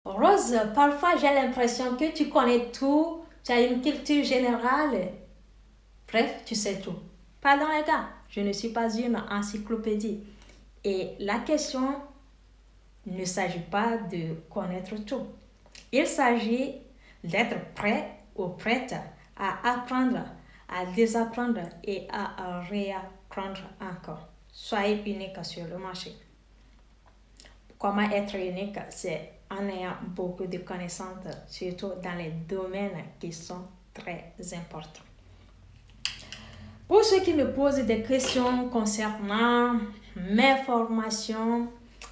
Rose, parfois j'ai l'impression que tu connais tout, tu as une culture générale. Bref, tu sais tout. Pardon les gars, je ne suis pas une encyclopédie. Et la question ne s'agit pas de connaître tout. Il s'agit d'être prêt ou prête à apprendre, à désapprendre et à réapprendre encore. Soyez unique sur le marché. Comment être unique? C'est en ayant beaucoup de connaissances, surtout dans les domaines qui sont très importants. Pour ceux qui me posent des questions concernant mes formations,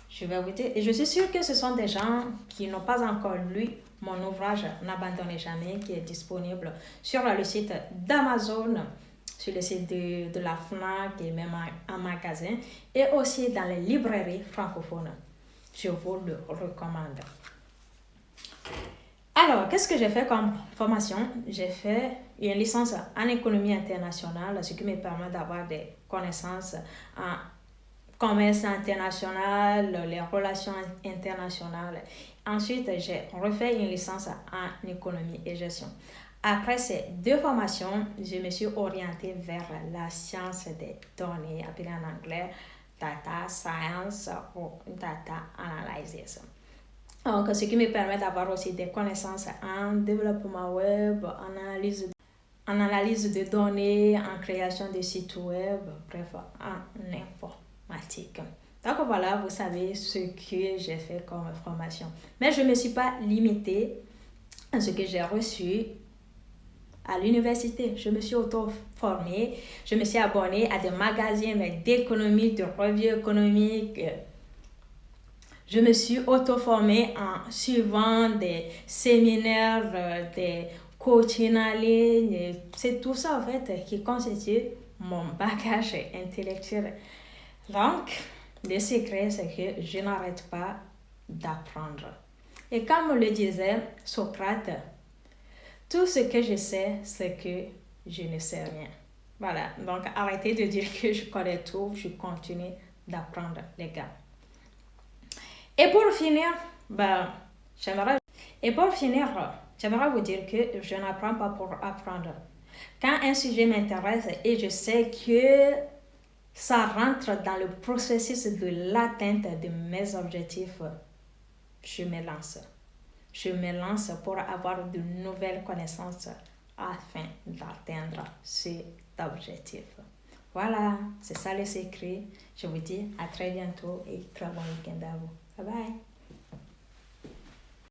je vais vous dire, et je suis sûre que ce sont des gens qui n'ont pas encore lu mon ouvrage N'abandonnez jamais, qui est disponible sur le site d'Amazon, sur le site de la FNAC et même en magasin, et aussi dans les librairies francophones. Je vous le recommande. Alors, qu'est-ce que j'ai fait comme formation? J'ai fait une licence en économie internationale, ce qui me permet d'avoir des connaissances en commerce international, les relations internationales. Ensuite, j'ai refait une licence en économie et gestion. Après ces deux formations, je me suis orientée vers la science des données, appelée en anglais data science ou data analysis. Donc, ce qui me permet d'avoir aussi des connaissances en développement web, en analyse de données, en création de sites web, bref, en informatique. Donc voilà, vous savez ce que j'ai fait comme formation. Mais je ne me suis pas limitée à ce que j'ai reçu à l'université. Je me suis auto-formée, je me suis abonnée à des magazines d'économie, de revues économiques. Je me suis auto-formée en suivant des séminaires, des coaching en ligne. C'est tout ça en fait qui constitue mon bagage intellectuel. Donc, le secret, c'est que je n'arrête pas d'apprendre. Et comme le disait Socrate, tout ce que je sais, c'est que je ne sais rien. Voilà, donc arrêtez de dire que je connais tout, je continue d'apprendre, les gars. Et pour finir, j'aimerais vous dire que je n'apprends pas pour apprendre. Quand un sujet m'intéresse et je sais que ça rentre dans le processus de l'atteinte de mes objectifs, je me lance. Je me lance pour avoir de nouvelles connaissances afin d'atteindre cet objectif. Voilà, c'est ça le secret. Je vous dis à très bientôt et très bon week-end à vous. Bye bye.